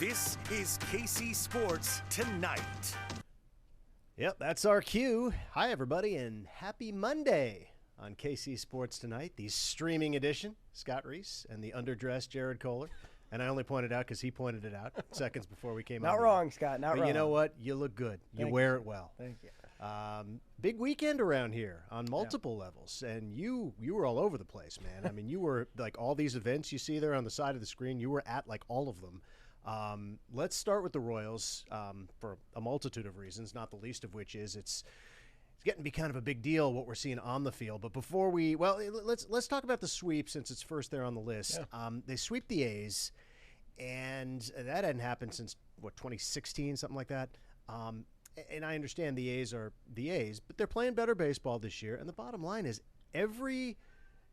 This is KC Sports Tonight. Yep, that's our cue. Hi, everybody, and happy Monday on KC Sports Tonight, the streaming edition. Scott Reiss and the underdressed Jared Koller. And I only pointed out because he pointed it out seconds before we came out. Not wrong, Scott, not wrong. You know what? You look good. You wear it well. Thank you. Big weekend around here on multiple levels, and you were all over the place, man. I mean, you were like all these events you see there on the side of the screen, you were at like all of them. Let's start with the Royals for a multitude of reasons, not the least of which is it's getting to be kind of a big deal what we're seeing on the field. But before let's talk about the sweep since it's first there on the list. Yeah. They sweep the A's, and that hadn't happened since 2016, something like that. And I understand the A's are the A's, but they're playing better baseball this year. And the bottom line is every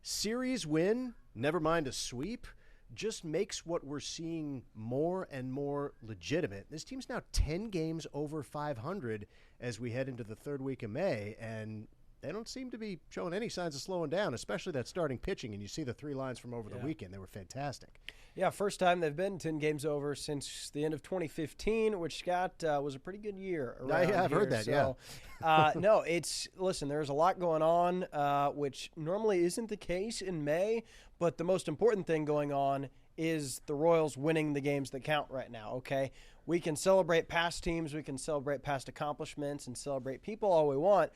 series win, never mind a sweep, just makes what we're seeing more and more legitimate. This team's now 10 games over 500 as we head into the third week of May, and they don't seem to be showing any signs of slowing down, especially that starting pitching. And you see the three lines from over the weekend. They were fantastic. Yeah, first time they've been 10 games over since the end of 2015, which, Scott, was a pretty good year around I've heard that, so, no, listen, there's a lot going on, which normally isn't the case in May, but the most important thing going on is the Royals winning the games that count right now, okay? We can celebrate past teams, we can celebrate past accomplishments and celebrate people all we want.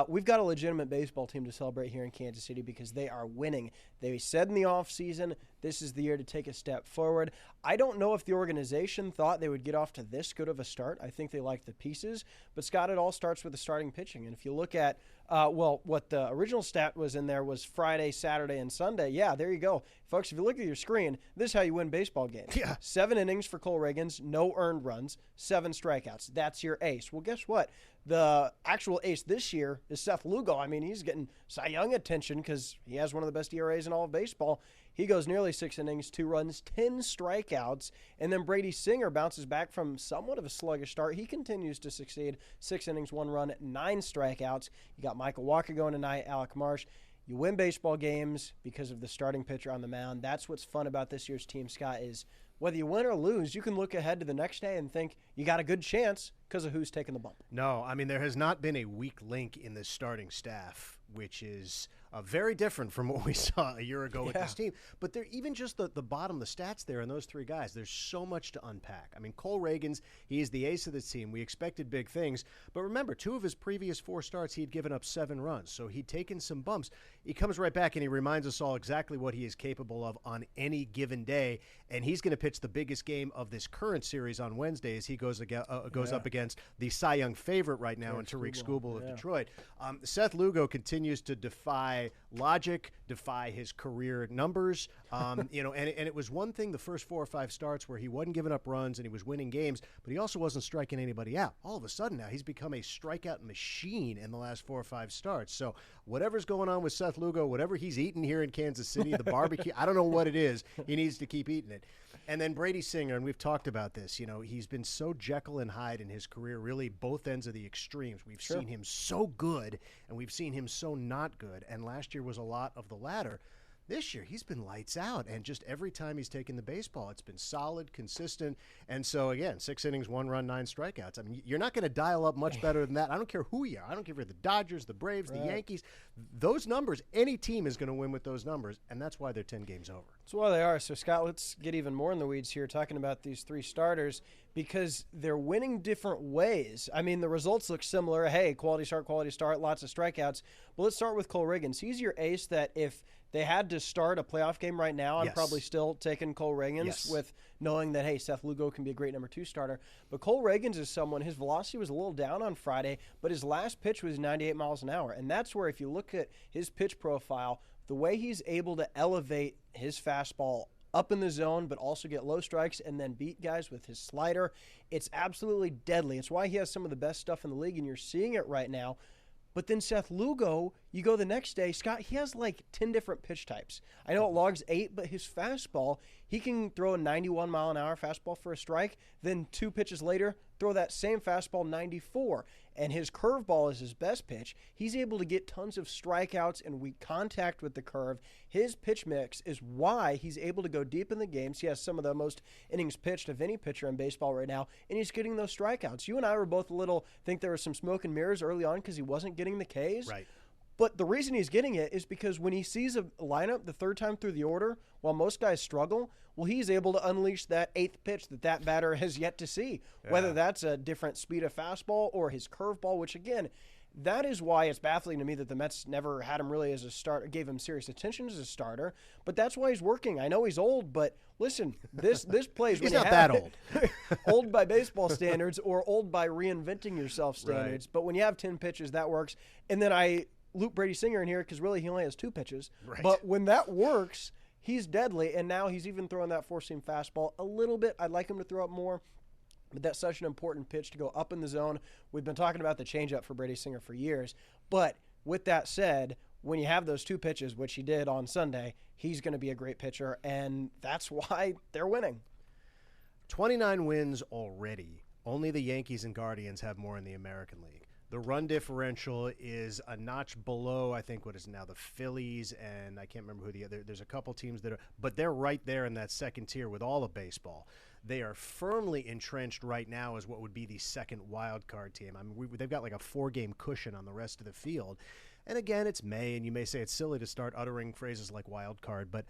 We've got a legitimate baseball team to celebrate here in Kansas City because they are winning. They said in the offseason, this is the year to take a step forward. I don't know if the organization thought they would get off to this good of a start. I think they liked the pieces. But, Scott, it all starts with the starting pitching. And if you look at, what the original stat was in there was Friday, Saturday, and Sunday. Yeah, there you go. Folks, if you look at your screen, this is how you win baseball games. Yeah. 7 innings for Cole Reagans, no earned runs, 7 strikeouts. That's your ace. Well, guess what? The actual ace this year is Seth Lugo. I mean, he's getting Cy Young attention because he has one of the best ERAs in all of baseball. He goes nearly 6 innings, 2 runs, 10 strikeouts. And then Brady Singer bounces back from somewhat of a sluggish start. He continues to succeed. 6 innings, 1 run, 9 strikeouts. You got Michael Walker going tonight, Alec Marsh. You win baseball games because of the starting pitcher on the mound. That's what's fun about this year's team, Scott, is whether you win or lose, you can look ahead to the next day and think you got a good chance because of who's taking the bump. No, I mean, there has not been a weak link in this starting staff, which is very different from what we saw a year ago with this team. But they're even just the bottom, the stats there, and those three guys, there's so much to unpack. I mean, Cole Reagans, he is the ace of this team. We expected big things. But remember, 2 of his previous 4 starts, he'd given up 7 runs. So he'd taken some bumps. He comes right back, and he reminds us all exactly what he is capable of on any given day. And he's going to pitch the biggest game of this current series on Wednesday as he goes up against the Cy Young favorite right now in Tariq Skubal of Detroit. Seth Lugo continues to defy logic, defy his career numbers. And it was one thing the first 4 or 5 starts where he wasn't giving up runs and he was winning games, but he also wasn't striking anybody out. All of a sudden now he's become a strikeout machine in the last 4 or 5 starts. So whatever's going on with Seth Lugo, whatever he's eating here in Kansas City, the barbecue, I don't know what it is. He needs to keep eating it. And then Brady Singer, and we've talked about this, he's been so Jekyll and Hyde in his career, really both ends of the extremes. We've seen him so good, and we've seen him so not good, and last year was a lot of the latter. This year, he's been lights out, and just every time he's taken the baseball, it's been solid, consistent, and so, again, 6 innings, 1 run, 9 strikeouts. I mean, you're not going to dial up much better than that. I don't care who you are. I don't care if you're the Dodgers, the Braves, the Yankees. Those numbers, any team is going to win with those numbers, and that's why they're 10 games over. That's why they are. So, Scott, let's get even more in the weeds here talking about these 3 starters because they're winning different ways. I mean, the results look similar. Hey, quality start, lots of strikeouts. But let's start with Cole Reagans. He's your ace that if they had to start a playoff game right now, I'm probably still taking Cole Reagans with knowing that, hey, Seth Lugo can be a great number 2 starter. But Cole Reagans is someone, his velocity was a little down on Friday, but his last pitch was 98 miles an hour. And that's where if you look at his pitch profile, the way he's able to elevate his fastball up in the zone, but also get low strikes and then beat guys with his slider, it's absolutely deadly. It's why he has some of the best stuff in the league, and you're seeing it right now. But then Seth Lugo, you go the next day, Scott, he has like 10 different pitch types. I know it logs 8, but his fastball, he can throw a 91-mile-an-hour fastball for a strike. Then 2 pitches later, throw that same fastball 94. And his curveball is his best pitch. He's able to get tons of strikeouts and weak contact with the curve. His pitch mix is why he's able to go deep in the games. He has some of the most innings pitched of any pitcher in baseball right now, and he's getting those strikeouts. You and I were both think there was some smoke and mirrors early on because he wasn't getting the Ks. Right. But the reason he's getting it is because when he sees a lineup the third time through the order, while most guys struggle, well, he's able to unleash that eighth pitch that batter has yet to see, whether that's a different speed of fastball or his curveball, which, again, that is why it's baffling to me that the Mets never had him really as a starter, gave him serious attention as a starter. But that's why he's working. I know he's old, but listen, this plays he's when not that old. Old by baseball standards or old by reinventing yourself standards. Right. But when you have 10 pitches, that works. And then I loop Brady Singer in here because really he only has 2 pitches. Right. But when that works, he's deadly. And now he's even throwing that four-seam fastball a little bit. I'd like him to throw it more. But that's such an important pitch to go up in the zone. We've been talking about the changeup for Brady Singer for years. But with that said, when you have those 2 pitches, which he did on Sunday, he's going to be a great pitcher, and that's why they're winning. 29 wins already. Only the Yankees and Guardians have more in the American League. The run differential is a notch below, I think, what is now the Phillies, and I can't remember who the other. There's a couple teams that are, but they're right there in that second tier with all of baseball. They are firmly entrenched right now as what would be the second wild card team. I mean, they've got like a 4-game cushion on the rest of the field. And again, it's May, and you may say it's silly to start uttering phrases like wild card, but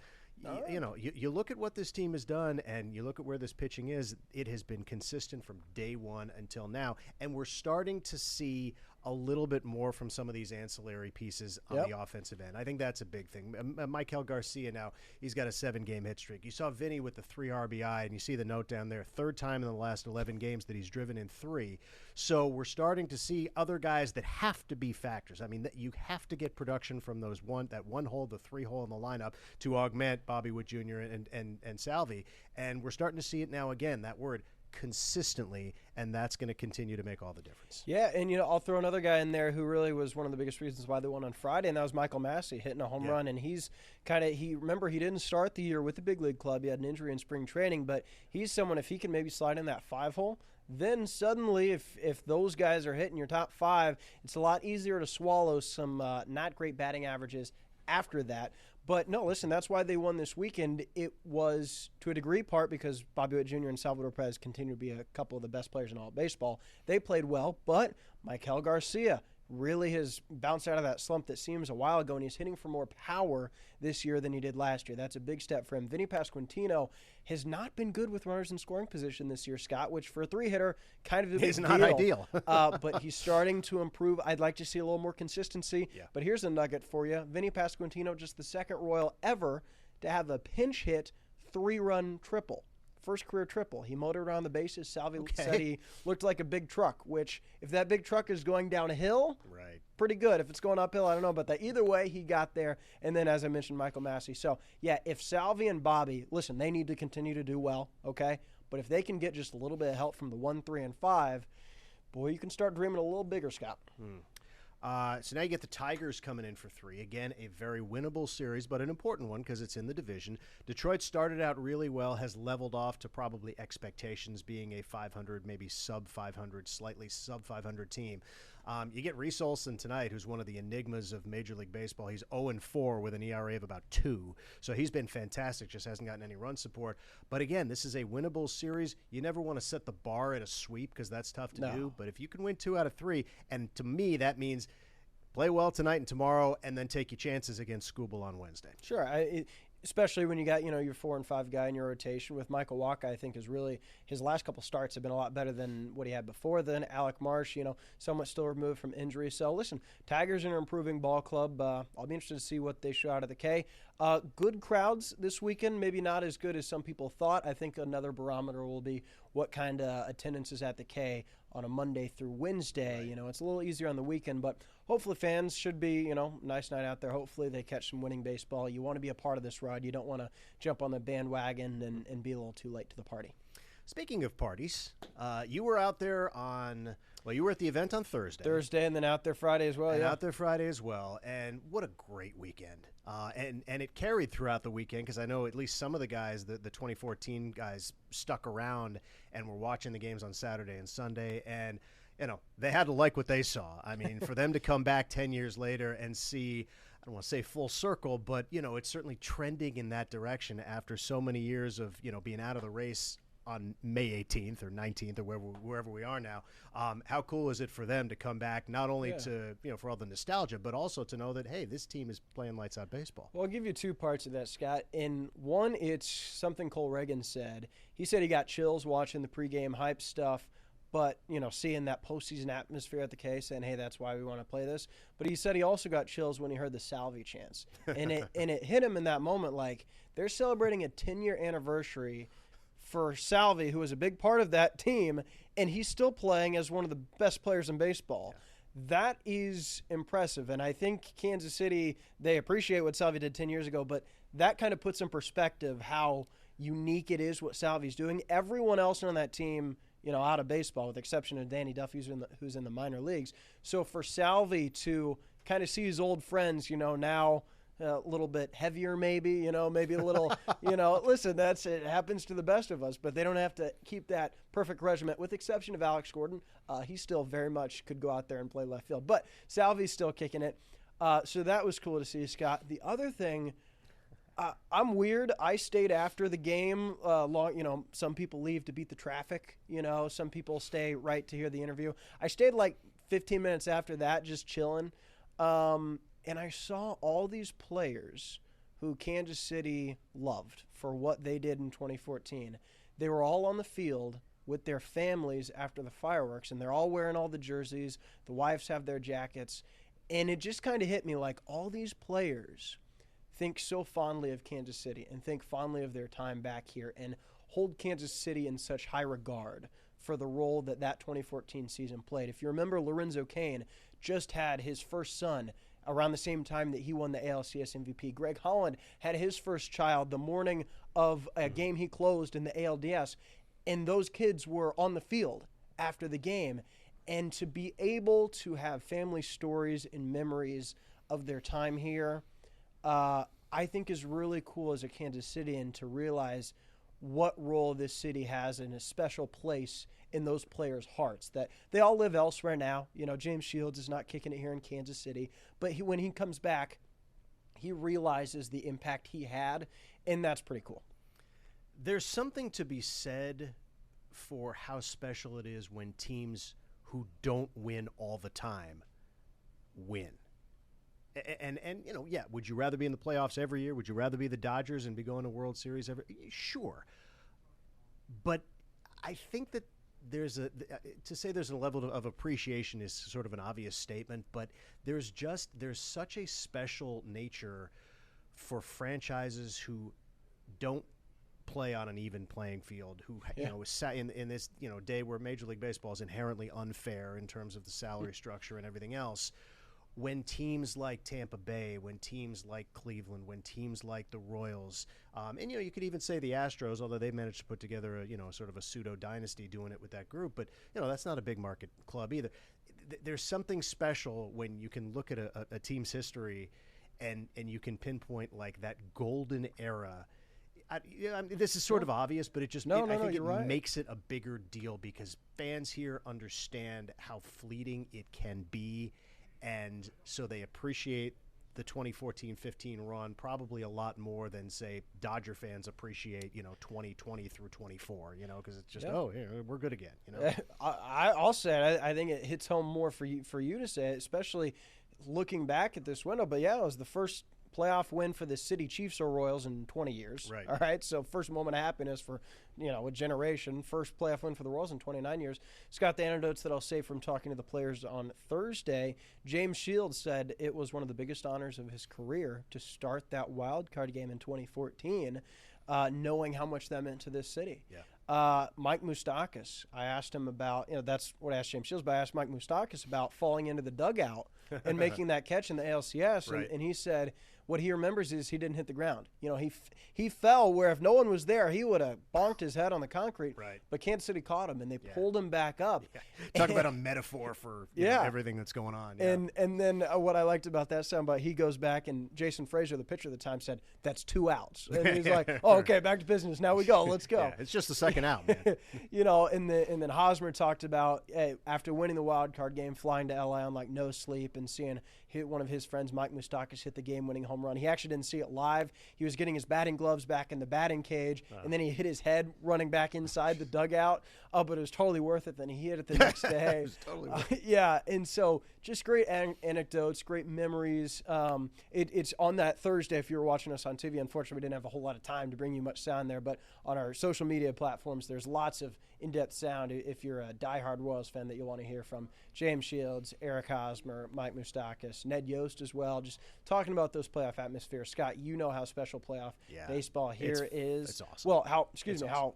you look at what this team has done, and you look at where this pitching is. It has been consistent from day one until now, and we're starting to see a little bit more from some of these ancillary pieces on the offensive end. I think that's a big thing. Michael Garcia now, he's got a 7-game hit streak. You saw Vinny with the 3 RBI, and you see the note down there, 3rd time in the last 11 games that he's driven in 3. So we're starting to see other guys that have to be factors. I mean, you have to get production from that 1 hole, the 3 hole in the lineup to augment Bobby Witt Jr. and Salvi. And we're starting to see it now again, that word, consistently, and that's going to continue to make all the difference. Yeah, and I'll throw another guy in there who really was one of the biggest reasons why they won on Friday, and that was Michael Massey hitting a home run. And he's remember, he didn't start the year with the big league club. He had an injury in spring training, but he's someone, if he can maybe slide in that 5 hole, then suddenly if those guys are hitting your top 5, it's a lot easier to swallow some not great batting averages after that. But no, listen, that's why they won this weekend. It was, to a degree, part because Bobby Witt Jr. and Salvador Perez continue to be a couple of the best players in all of baseball. They played well, but Michael Garcia really has bounced out of that slump that seems a while ago, and he's hitting for more power this year than he did last year. That's a big step for him. Vinny Pasquantino has not been good with runners in scoring position this year, Scott, which for a 3-hitter kind of a big deal. Not ideal. But he's starting to improve. I'd like to see a little more consistency. Yeah. But here's a nugget for you. Vinny Pasquantino, just the second Royal ever to have a pinch hit 3-run triple. First career triple. He motored around the bases. Salvi said he looked like a big truck, which if that big truck is going downhill, pretty good. If it's going uphill, I don't know about that. Either way, he got there. And then, as I mentioned, Michael Massey. So, yeah, if Salvi and Bobby, listen, they need to continue to do well, okay? But if they can get just a little bit of help from the 1, 3, and 5, boy, you can start dreaming a little bigger, Scott. So now you get the Tigers coming in for 3. Again, a very winnable series, but an important one because it's in the division. Detroit started out really well, has leveled off to probably expectations being a 500, maybe sub-500, slightly sub-500 team. You get Reiss tonight, who's one of the enigmas of Major League Baseball. He's 0-4 with an ERA of about 2. So he's been fantastic, just hasn't gotten any run support. But again, this is a winnable series. You never want to set the bar at a sweep because that's tough to do. But if you can win 2 out of 3, and to me that means play well tonight and tomorrow and then take your chances against Scooball on Wednesday. Sure. Especially when you got, your 4 and 5 guy in your rotation. With Michael Wacha, I think is really his last couple starts have been a lot better than what he had before then. Alec Marsh, somewhat still removed from injury. So listen, Tigers are an improving ball club. I'll be interested to see what they show out of the K. Good crowds this weekend, maybe not as good as some people thought. I think another barometer will be what kind of attendance is at the K on a Monday through Wednesday. Right. It's a little easier on the weekend, but hopefully fans should be, nice night out there. Hopefully they catch some winning baseball. You want to be a part of this ride. You don't want to jump on the bandwagon and be a little too late to the party. Speaking of parties, you were out there on, well, you were at the event on Thursday. And then out there Friday as well, and yeah. out there Friday as well. And what a great weekend. And it carried throughout the weekend because I know at least some of the guys, the 2014 guys, stuck around and were watching the games on Saturday and Sunday. And, you know, they had to like what they saw. I mean, for them to come back 10 years later and see, I don't want to say full circle, but, you know, it's certainly trending in that direction after so many years of, you know, being out of the race on May 18th or 19th or wherever we are now. How cool is it for them to come back, not only to, you know, for all the nostalgia, but also to know that, hey, this team is playing lights out baseball? Well, I'll give you two parts of that, Scott. In one, it's something Cole Reagan said. He said he got chills watching the pregame hype stuff, but, you know, seeing that postseason atmosphere at the K, saying, hey, that's why we want to play this. But he said he also got chills when he heard the Salvi chants. And it hit him in that moment, like, they're celebrating a 10-year anniversary for Salvi, who was a big part of that team, and he's still playing as one of the best players in baseball. Yeah. That is impressive, and I think Kansas City, they appreciate what Salvi did 10 years ago, but that kind of puts in perspective how unique it is what Salvi's doing. Everyone else on that team, you know, out of baseball, with the exception of Danny Duff, who's in the minor leagues. So for Salvi to kind of see his old friends, you know, now a little bit heavier maybe, you know, maybe a little, you know, listen, it happens to the best of us, but they don't have to keep that perfect regiment, with the exception of Alex Gordon. He still very much could go out there and play left field, but Salvi's still kicking it. So that was cool to see, Scott. The other thing, I'm weird. I stayed after the game long. You know, some people leave to beat the traffic. You know, some people stay right to hear the interview. I stayed like 15 minutes after that, just chilling. And I saw all these players who Kansas City loved for what they did in 2014. They were all on the field with their families after the fireworks, and they're all wearing all the jerseys. The wives have their jackets. And it just kind of hit me like all these players think so fondly of Kansas City and think fondly of their time back here and hold Kansas City in such high regard for the role that 2014 season played. If you remember, Lorenzo Cain just had his first son around the same time that he won the ALCS MVP. Greg Holland had his first child the morning of a game he closed in the ALDS, and those kids were on the field after the game. And to be able to have family stories and memories of their time here, I think is really cool as a Kansas Citian to realize what role this city has in a special place in those players' hearts, that they all live elsewhere now. You know, James Shields is not kicking it here in Kansas City, but when he comes back, he realizes the impact he had, and that's pretty cool. There's something to be said for how special it is when teams who don't win all the time win. And you know, yeah, would you rather be in the playoffs every year? Would you rather be the Dodgers and be going to World Series every year? Sure. But I think that there's a level of appreciation is sort of an obvious statement, but there's such a special nature for franchises who don't play on an even playing field, who you know is in this, you know, day where Major League Baseball is inherently unfair in terms of the salary structure and everything else. When teams like Tampa Bay, when teams like Cleveland, when teams like the Royals, and, you know, you could even say the Astros, although they managed to put together a, you know, sort of a pseudo dynasty doing it with that group, but, you know, that's not a big market club either. There's something special when you can look at a team's history and you can pinpoint like that golden era. I mean, this is sort of obvious, but it just I think it makes it a bigger deal because fans here understand how fleeting it can be. And so they appreciate the 2014-15 run probably a lot more than, say, Dodger fans appreciate, you know, 2020 through 24, you know, because it's just, we're good again, you know. I'll say it. I think it hits home more for you to say it, especially looking back at this window. But, yeah, it was the first playoff win for the City Chiefs or Royals in 20 years. Right. All right, so first moment of happiness for, you know, a generation. First playoff win for the Royals in 29 years. Scott, the anecdotes that I'll say from talking to the players on Thursday, James Shields said it was one of the biggest honors of his career to start that wild card game in 2014, knowing how much that meant to this city. Yeah. Mike Moustakas, I asked him about, you know, that's what I asked James Shields, but I asked Mike Moustakas about falling into the dugout and making that catch in the ALCS, right. and he said, what he remembers is he didn't hit the ground. He fell where if no one was there, he would have bonked his head on the concrete. Right. But Kansas City caught him, and they pulled him back up. Yeah. Talk about a metaphor for everything that's going on. Yeah. And then what I liked about that soundbite, he goes back, and Jason Frazier, the pitcher at the time, said, "That's 2 outs." And he's like, "Oh, okay, back to business. Now we go. Let's go." Yeah, it's just the second out, man. And then Hosmer talked about after winning the wild card game, flying to LA on like no sleep and seeing one of his friends, Mike Moustakas, hit the game-winning home run. He actually didn't see it live. He was getting his batting gloves back in the batting cage, and then he hit his head running back inside the dugout. But it was totally worth it. Then he hit it the next day. It was totally worth it. Yeah, and so just great anecdotes, great memories. It's on that Thursday if you were watching us on TV. Unfortunately, we didn't have a whole lot of time to bring you much sound there, but on our social media platforms, there's lots of in-depth sound if you're a diehard Royals fan that you'll want to hear from James Shields, Eric Hosmer, Mike Moustakas, Ned Yost as well, just talking about those playoff atmospheres. Scott, you know how special playoff baseball here is. It's awesome. Well, how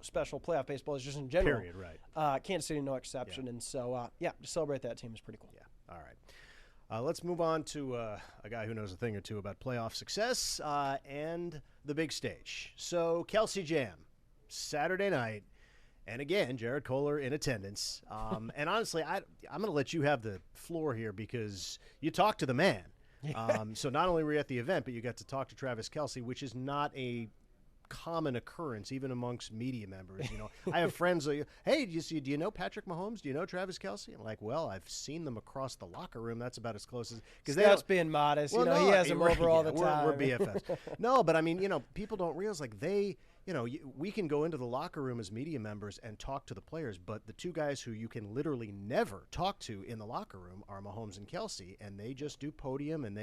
special playoff baseball is just in general. Period, right. Kansas City, no exception. Yeah. And so, to celebrate that team is pretty cool. Yeah, all right. Let's move on to a guy who knows a thing or two about playoff success and the big stage. So, Kelce Jam, Saturday night. And again, Jared Koller in attendance. And honestly, I'm going to let you have the floor here because you talked to the man. So not only were you at the event, but you got to talk to Travis Kelce, which is not a common occurrence even amongst media members. I have friends like, hey, do you know Patrick Mahomes? Do you know Travis Kelce? I'm like, well, I've seen them across the locker room. That's about as close as because that's being modest. Well, he has them over all the time. We're BFFs. No, but I mean, people don't realize like we can go into the locker room as media members and talk to the players, but the two guys who you can literally never talk to in the locker room are Mahomes and Kelce, and they just do podium, and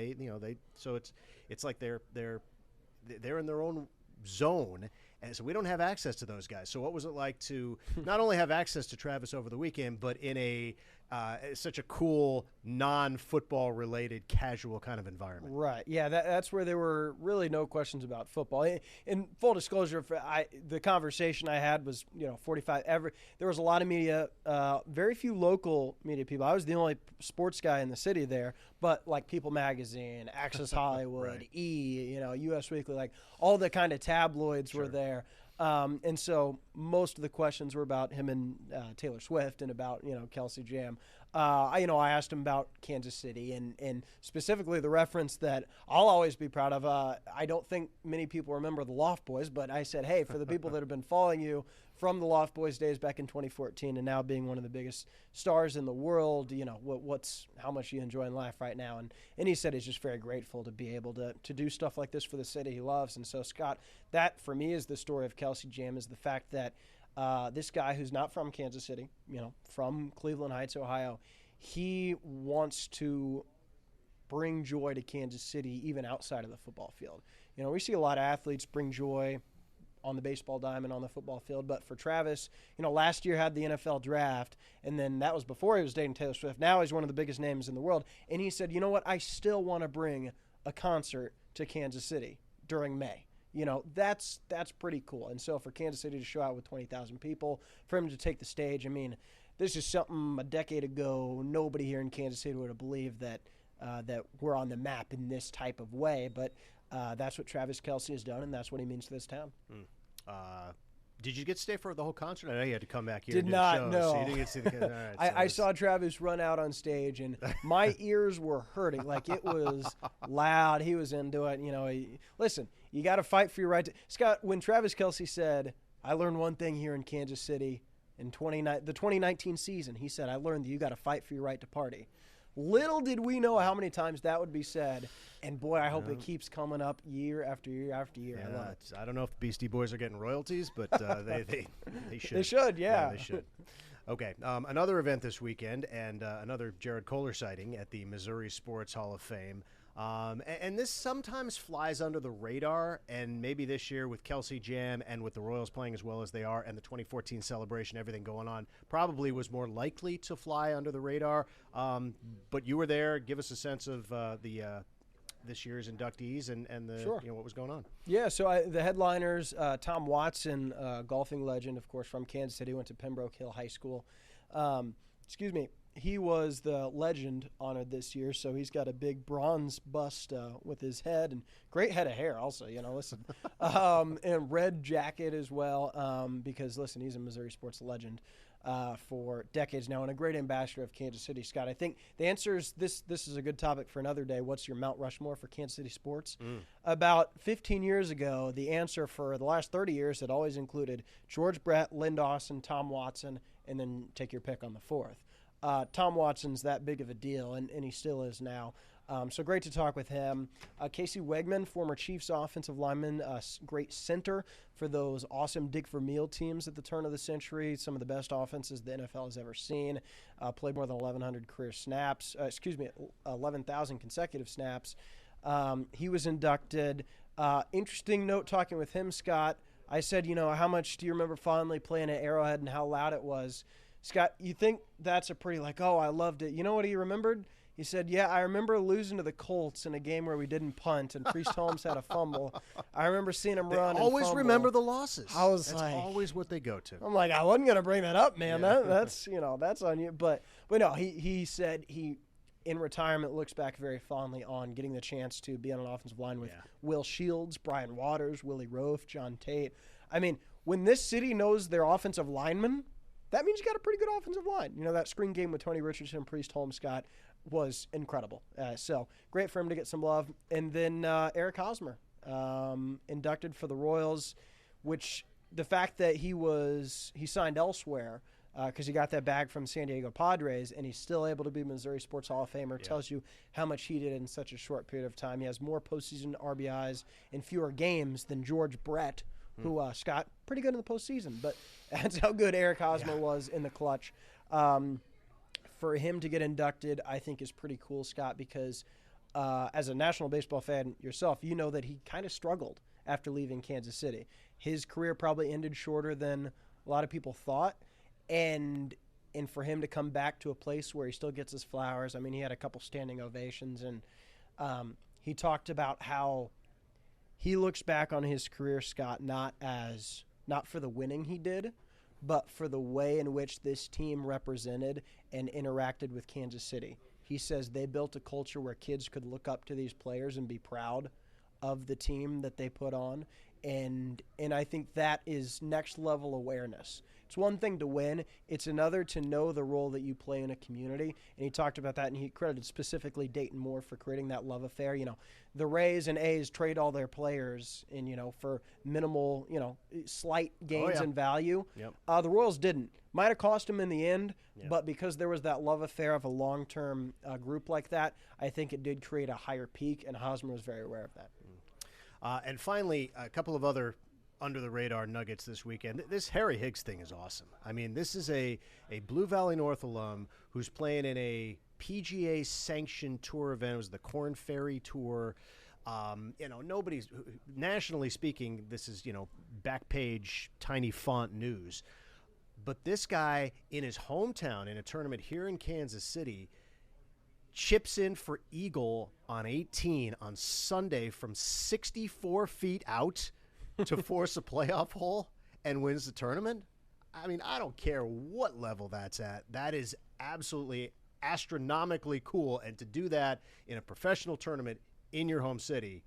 so it's like they're in their own zone, and so we don't have access to those guys. So what was it like to not only have access to Travis over the weekend, but in such a cool non-football related casual kind of environment? Right. Yeah, that's where there were really no questions about football. In full disclosure, the conversation I had was 45. There was a lot of media, very few local media people. I was the only sports guy in the city there, but like People Magazine, Access Hollywood, right. US Weekly, like all the kind of tabloids were there. And so most of the questions were about him and Taylor Swift and about, Kelce Jam. I asked him about Kansas City and specifically the reference that I'll always be proud of. I don't think many people remember the Loft Boys, but I said, hey, for the people that have been following you from the Loft Boys days back in 2014 and now being one of the biggest stars in the world, how much you enjoy in life right now. And he said he's just very grateful to be able to do stuff like this for the city he loves. And so, Scott, that for me is the story of Kelce Jam, is the fact that this guy who's not from Kansas City, from Cleveland Heights, Ohio, he wants to bring joy to Kansas City even outside of the football field. We see a lot of athletes bring joy on the baseball diamond, on the football field. But for Travis, last year had the NFL draft, and then that was before he was dating Taylor Swift. Now he's one of the biggest names in the world. And he said, you know what, I still want to bring a concert to Kansas City during May. That's pretty cool. And so for Kansas City to show out with 20,000 people, for him to take the stage, I mean, this is something a decade ago nobody here in Kansas City would have believed that we're on the map in this type of way. But that's what Travis Kelce has done, and that's what he means to this town. Did you get to stay for the whole concert? I know you had to come back here. Did not, show, no. So you didn't get to see the. All right, I saw Travis run out on stage, and my ears were hurting. Like, it was loud. He was into it. Listen, you got to fight for your right to. Scott, when Travis Kelce said, I learned one thing here in Kansas City in the 2019 season, he said, I learned that you got to fight for your right to party. Little did we know how many times that would be said. And, boy, I hope it keeps coming up year after year after year. Yeah, I love it. I don't know if the Beastie Boys are getting royalties, but they should. They should, yeah. They should. Okay, another event this weekend and another Jared Koller sighting at the Missouri Sports Hall of Fame. And this sometimes flies under the radar, and maybe this year with Kelce Jam and with the Royals playing as well as they are and the 2014 celebration, everything going on, probably was more likely to fly under the radar. But you were there. Give us a sense of this year's inductees and the Sure. What was going on. Yeah, so the headliners, Tom Watson, golfing legend, of course, from Kansas City, went to Pembroke Hill High School. he was the legend honored this year, so he's got a big bronze bust with his head and great head of hair also, listen. And red jacket as well because, listen, he's a Missouri sports legend for decades now and a great ambassador of Kansas City. Scott, I think the answer is this is a good topic for another day. What's your Mount Rushmore for Kansas City sports? About 15 years ago, the answer for the last 30 years had always included George Brett, Lynn Dawson, Tom Watson, and then take your pick on the fourth. Tom Watson's that big of a deal, and he still is now. So great to talk with him. Casey Wegman, former Chiefs offensive lineman, great center for those awesome Dick Vermeil teams at the turn of the century, some of the best offenses the NFL has ever seen. Played more than 1,100 career snaps, 11,000 consecutive snaps. He was inducted. Interesting note talking with him, Scott. I said, how much do you remember fondly playing at Arrowhead and how loud it was? Scott, you think that's a pretty I loved it. You know what he remembered? He said, yeah, I remember losing to the Colts in a game where we didn't punt and Priest Holmes had a fumble. I remember seeing him run and always fumble. Remember the losses. That's always what they go to. I'm like, I wasn't going to bring that up, man. Yeah. That's on you. But no, he said he, in retirement, looks back very fondly on getting the chance to be on an offensive line with Will Shields, Brian Waters, Willie Roaf, John Tate. I mean, when this city knows their offensive linemen, that means you got a pretty good offensive line. That screen game with Tony Richardson and Priest Holmes, Scott, was incredible. So great for him to get some love. And then Eric Hosmer, inducted for the Royals, which the fact that he signed elsewhere because he got that bag from San Diego Padres and he's still able to be Missouri Sports Hall of Famer tells you how much he did in such a short period of time. He has more postseason RBIs in fewer games than George Brett, who, Scott, pretty good in the postseason. But that's how good Eric Hosmer was in the clutch. For him to get inducted, I think is pretty cool, Scott, because as a National Baseball fan yourself, you know that he kind of struggled after leaving Kansas City. His career probably ended shorter than a lot of people thought, and for him to come back to a place where he still gets his flowers. I mean, he had a couple standing ovations, and he talked about how he looks back on his career, Scott, not for the winning he did, but for the way in which this team represented and interacted with Kansas City. He says they built a culture where kids could look up to these players and be proud of the team that they put on. And I think that is next level awareness. It's one thing to win. It's another to know the role that you play in a community. And he talked about that, and he credited specifically Dayton Moore for creating that love affair. The Rays and A's trade all their players for minimal, slight gains in value. Yep. The Royals didn't. Might have cost them in the end, but because there was that love affair of a long-term group like that, I think it did create a higher peak, and Hosmer was very aware of that. And finally, a couple of other under-the-radar nuggets this weekend. This Harry Higgs thing is awesome. I mean, this is a Blue Valley North alum who's playing in a PGA-sanctioned tour event. It was the Corn Ferry Tour. Nobody's – nationally speaking, this is, back page, tiny font news. But this guy in his hometown in a tournament here in Kansas City – chips in for eagle on 18 on Sunday from 64 feet out to force a playoff hole and wins the tournament. I mean, I don't care what level that's at. That is absolutely astronomically cool. And to do that in a professional tournament in your home city,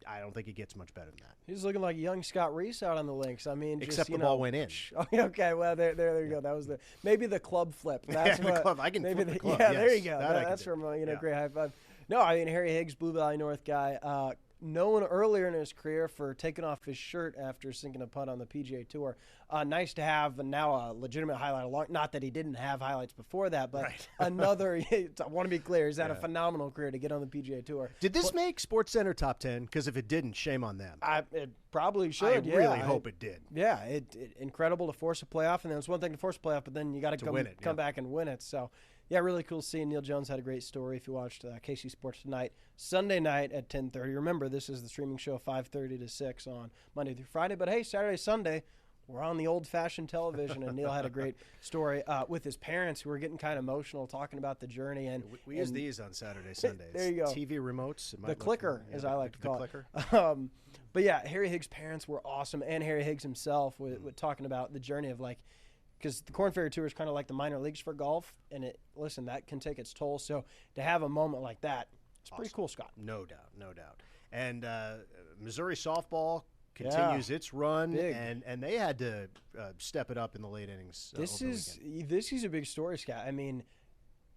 I don't think it gets much better than that. He's looking like young Scott Reiss out on the links. I mean, except the ball went in. Okay, well there you go. That was maybe the club flip. That's the club. I can flip the club. Yeah, yes, there you go. That's from great high five. No, I mean Harry Higgs, Blue Valley North guy. Known earlier in his career for taking off his shirt after sinking a putt on the PGA Tour. Nice to have now a legitimate highlight. Not that he didn't have highlights before that, but another. I want to be clear. He's had a phenomenal career to get on the PGA Tour. Did this make SportsCenter top 10? Because if it didn't, shame on them. It probably should. I really hope it did. Yeah, it incredible to force a playoff, and then it's one thing to force a playoff, but then you got to come back and win it. So. Yeah, really cool seeing Neil Jones had a great story. If you watched KC Sports Tonight, Sunday night at 10:30. Remember, this is the streaming show 5:30 to 6 on Monday through Friday. But hey, Saturday, Sunday, we're on the old-fashioned television, and Neil had a great story with his parents who were getting kind of emotional talking about the journey. And we use these on Saturday, Sundays. There you go. TV remotes. The clicker, as I like to call it. The clicker. But yeah, Harry Higgs' parents were awesome, and Harry Higgs himself with talking about the journey of because the Korn Ferry Tour is kind of like the minor leagues for golf, and that can take its toll. So to have a moment like that, it's pretty cool, Scott. No doubt, no doubt. And Missouri softball continues its run, and they had to step it up in the late innings. This is a big story, Scott. I mean,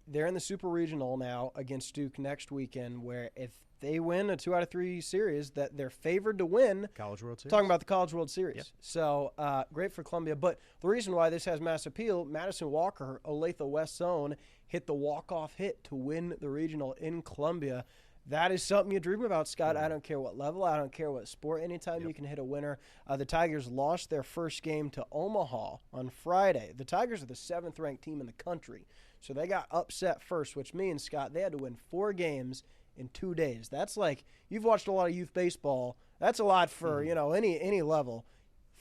they're in the Super Regional now against Duke next weekend, where if they win a 2 out of 3 series, that they're favored to win. College World Series. Talking about the College World Series. Yep. So great for Columbia. But the reason why this has mass appeal, Madison Walker, Olathe West Zone, hit the walk-off hit to win the regional in Columbia. That is something you dream about, Scott. I don't care what level. I don't care what sport. Anytime you can hit a winner. The Tigers lost their first game to Omaha on Friday. The Tigers are the 7th-ranked team in the country. So they got upset first, which means, Scott, they had to win 4 games in 2 days. That's like, you've watched a lot of youth baseball. That's a lot for, any level.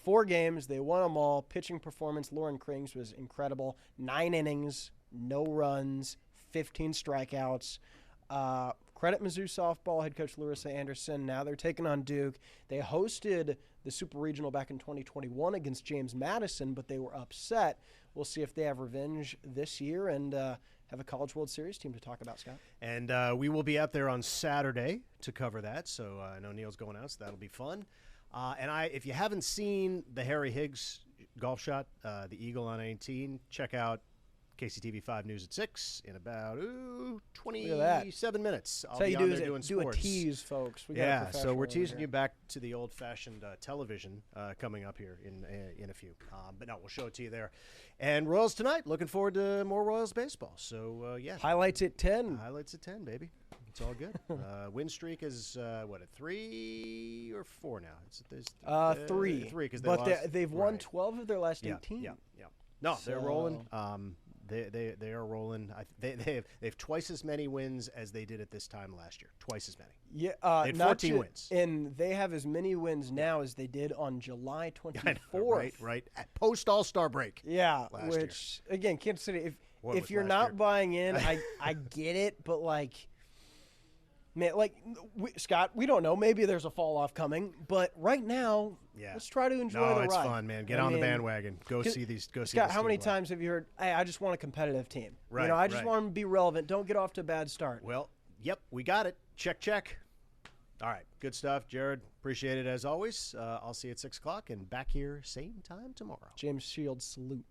4 games, they won them all. Pitching performance, Lauren Krings was incredible. 9 innings, no runs, 15 strikeouts. Credit Mizzou softball head coach Larissa Anderson. Now they're taking on Duke. They hosted the Super Regional back in 2021 against James Madison, but they were upset. We'll see if they have revenge this year and have a College World Series team to talk about, Scott. And we will be out there on Saturday to cover that. So I know Neil's going out, so that'll be fun. If you haven't seen the Harry Higgs golf shot, the Eagle on 18, check out KCTV 5 News at 6 in about 27 minutes. I'll be on there doing sports. Do a tease, folks. So we're teasing you back to the old-fashioned television coming up here in a few. But no, we'll show it to you there. And Royals tonight. Looking forward to more Royals baseball. So, Highlights at 10. Highlights at 10, baby. It's all good. Win streak is, at 3 or 4 now? 3. 3, because they've won 12 of their last 18. Yeah. No, they're rolling. They are rolling. They've twice as many wins as they did at this time last year. Twice as many. Yeah, they had 14 wins, and they have as many wins now as they did on July 24th. Right. At post All-Star break. Yeah, which year. Again, Kansas City. If you're not buying in, I get it, but man, Scott, we don't know. Maybe there's a fall off coming, but right now, let's try to enjoy the ride. It's fun, man. Get on the bandwagon. Go see these. Scott, how many times have you heard, "Hey, I just want a competitive team. Right. I just want them to be relevant. Don't get off to a bad start." Well, yep, we got it. Check. All right, good stuff, Jared. Appreciate it as always. I'll see you at 6 o'clock and back here same time tomorrow. James Shields, salute.